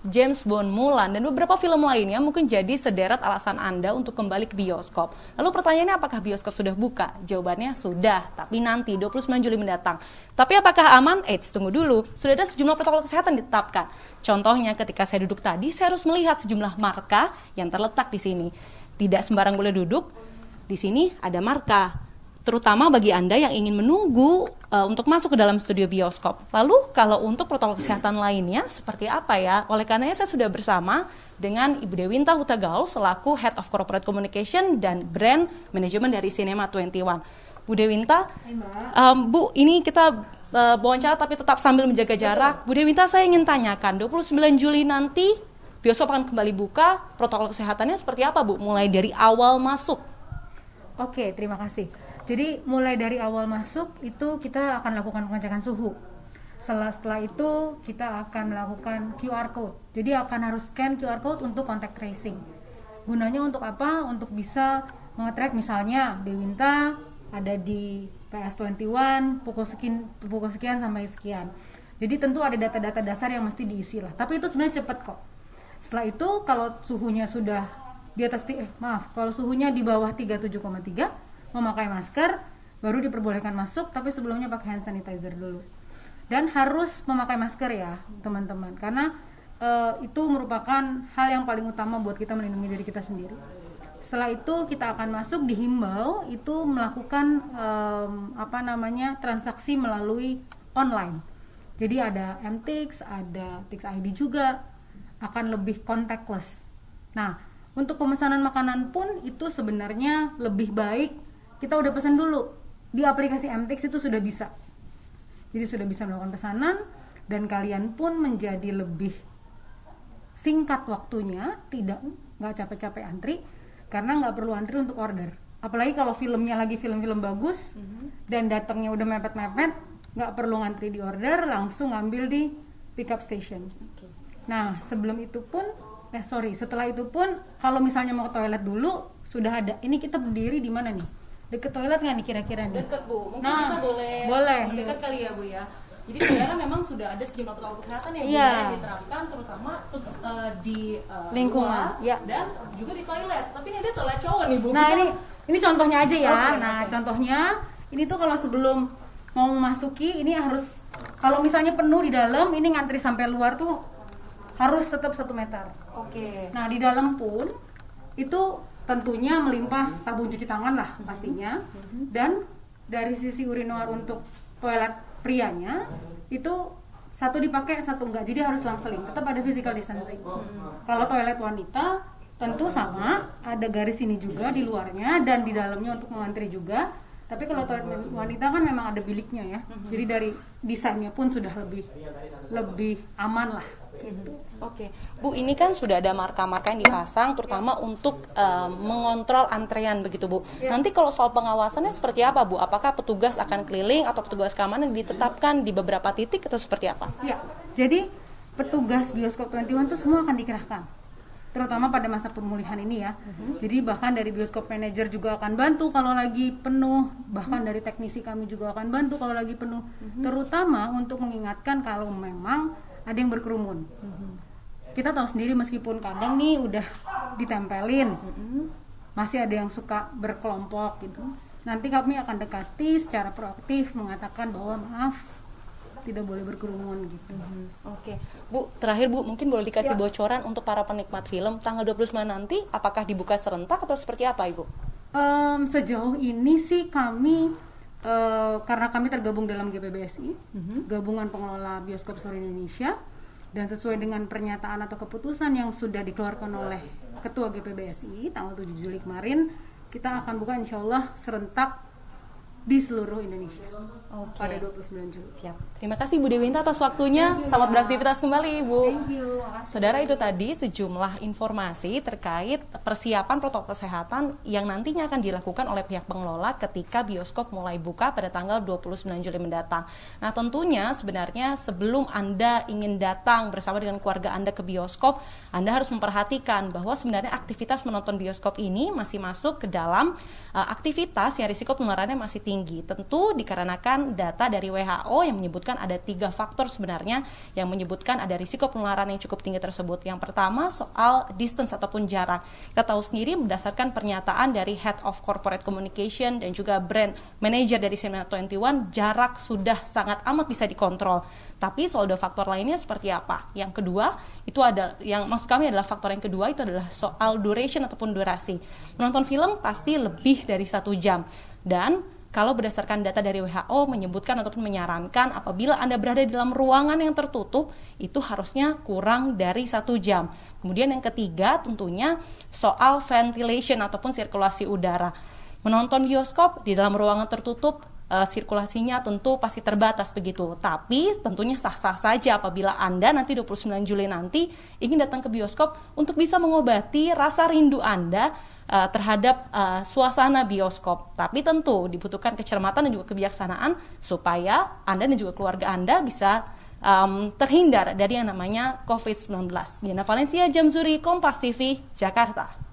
James Bond, Mulan, dan beberapa film lainnya mungkin jadi sederet alasan Anda untuk kembali ke bioskop. Lalu pertanyaannya, apakah bioskop sudah buka? Jawabannya sudah, tapi nanti 29 Juli mendatang. Tapi apakah aman? Eits, tunggu dulu. Sudah ada sejumlah protokol kesehatan ditetapkan. Contohnya ketika saya duduk tadi, saya harus melihat sejumlah marka yang terletak di sini. Tidak sembarang boleh duduk. Di sini ada marka, terutama bagi Anda yang ingin menunggu untuk masuk ke dalam studio bioskop. Lalu kalau untuk protokol kesehatan lainnya seperti apa ya? Oleh karenanya saya sudah bersama dengan Ibu Dewinta Hutagaul selaku Head of Corporate Communication dan Brand Management dari Cinema 21. Bu Dewinta, Bu, ini kita wawancara tapi tetap sambil menjaga jarak. Bu Dewinta, saya ingin tanyakan, 29 Juli nanti bioskop akan kembali buka, protokol kesehatannya seperti apa, Bu? Mulai dari awal masuk. Oke, terima kasih. Jadi mulai dari awal masuk itu kita akan lakukan pengecekan suhu. Setelah itu kita akan melakukan QR code. Jadi akan harus scan QR code untuk contact tracing. Gunanya untuk apa? Untuk bisa mengetrack misalnya Dewinta ada di PS21 pukul sekian sampai sekian. Jadi tentu ada data-data dasar yang mesti diisi lah. Tapi itu sebenarnya cepat kok. Setelah itu kalau suhunya sudah di atas kalau suhunya di bawah 37,3 memakai masker, baru diperbolehkan masuk, tapi sebelumnya pakai hand sanitizer dulu. Dan harus memakai masker ya, teman-teman, karena itu merupakan hal yang paling utama buat kita melindungi diri kita sendiri. Setelah itu kita akan masuk, dihimbau itu melakukan transaksi melalui online. Jadi ada MTix, ada Tix ID juga, akan lebih contactless. Nah, untuk pemesanan makanan pun itu sebenarnya lebih baik kita udah pesan dulu di aplikasi MTix, itu sudah bisa. Jadi sudah bisa melakukan pesanan dan kalian pun menjadi lebih singkat waktunya, nggak capek-capek antri karena nggak perlu antri untuk order. Apalagi kalau filmnya lagi film-film bagus dan datangnya udah mepet-mepet, nggak perlu ngantri di order, langsung ngambil di pick up station. Nah, setelah itu pun kalau misalnya mau ke toilet dulu sudah ada. Ini kita berdiri di mana nih? Deket toilet nggak nih kira-kira nih? Deket, Bu. Mungkin kita boleh dekat kali ya, Bu ya. Jadi sebenarnya memang sudah ada sejumlah protokol kesehatan yang diterapkan, terutama di lingkungan dan juga di toilet. Tapi ini ada toilet cowok nih, Bu. Nah, ini contohnya aja ya. Contohnya ini tuh kalau sebelum mau memasuki ini harus, kalau misalnya penuh di dalam, ini ngantri sampai luar tuh harus tetap 1 meter. Oke. Nah, di dalam pun itu tentunya melimpah sabun cuci tangan lah pastinya. Dan dari sisi urinoir untuk toilet prianya itu satu dipakai, satu enggak. Jadi harus selang-seling. Tetap ada physical distancing. Kalau toilet wanita tentu sama, ada garis ini juga di luarnya dan di dalamnya untuk mengantri juga. Tapi kalau toilet wanita kan memang ada biliknya ya. Jadi dari desainnya pun sudah lebih aman lah. Gitu. Oke, Bu, ini kan sudah ada marka-marka yang dipasang, terutama untuk mengontrol antrean begitu, Bu. Nanti kalau soal pengawasannya seperti apa, Bu? Apakah petugas akan keliling atau petugas keamanan ditetapkan di beberapa titik atau seperti apa? Ya, jadi petugas bioskop 21 itu semua akan dikerahkan, terutama pada masa pemulihan ini ya. Jadi bahkan dari bioskop manager juga akan bantu kalau lagi penuh, bahkan dari teknisi kami juga akan bantu kalau lagi penuh, terutama untuk mengingatkan kalau memang ada yang berkerumun. Kita tahu sendiri meskipun kadang nih udah ditempelin, masih ada yang suka berkelompok gitu. Nanti kami akan dekati secara proaktif mengatakan bahwa maaf, tidak boleh berkerumun gitu. Oke, Bu, terakhir Bu, mungkin boleh dikasih bocoran untuk para penikmat film tanggal 29 nanti, apakah dibuka serentak atau seperti apa, Ibu? Sejauh ini sih kami karena kami tergabung dalam GPBSI, Gabungan Pengelola Bioskop Seluruh Indonesia, dan sesuai dengan pernyataan atau keputusan yang sudah dikeluarkan oleh Ketua GPBSI tanggal 7 Juli kemarin, kita akan buka insyaallah serentak di seluruh Indonesia pada 29 Juli. Siap. Terima kasih Bu Dewinta atas waktunya. Selamat beraktivitas kembali, Bu. Thank you. Saudara, itu tadi sejumlah informasi terkait persiapan protokol kesehatan yang nantinya akan dilakukan oleh pihak pengelola ketika bioskop mulai buka pada tanggal 29 Juli mendatang. Nah, tentunya sebenarnya sebelum Anda ingin datang bersama dengan keluarga Anda ke bioskop, Anda harus memperhatikan bahwa sebenarnya aktivitas menonton bioskop ini masih masuk ke dalam aktivitas yang risiko penularannya masih tinggi. Tentu dikarenakan data dari WHO yang menyebutkan ada 3 faktor sebenarnya yang menyebutkan ada risiko penularan yang cukup cukup tinggi tersebut. Yang pertama soal distance ataupun jarak. Kita tahu sendiri berdasarkan pernyataan dari Head of Corporate Communication dan juga Brand Manager dari Seminar 21, jarak sudah sangat amat bisa dikontrol. Tapi soal 2 faktor lainnya seperti apa? Yang kedua, itu ada yang maksud kami adalah faktor yang kedua itu adalah soal duration ataupun durasi. Menonton film pasti lebih dari 1 jam. Dan kalau berdasarkan data dari WHO menyebutkan ataupun menyarankan apabila Anda berada di dalam ruangan yang tertutup, itu harusnya kurang dari 1 jam. Kemudian yang ketiga tentunya soal ventilation ataupun sirkulasi udara. Menonton bioskop di dalam ruangan tertutup, sirkulasinya tentu pasti terbatas begitu. Tapi tentunya sah-sah saja apabila Anda nanti 29 Juli nanti ingin datang ke bioskop untuk bisa mengobati rasa rindu Anda terhadap suasana bioskop. Tapi tentu dibutuhkan kecermatan dan juga kebijaksanaan supaya Anda dan juga keluarga Anda bisa terhindar dari yang namanya COVID-19. Diana Valencia, Jamzuri, Kompas TV, Jakarta.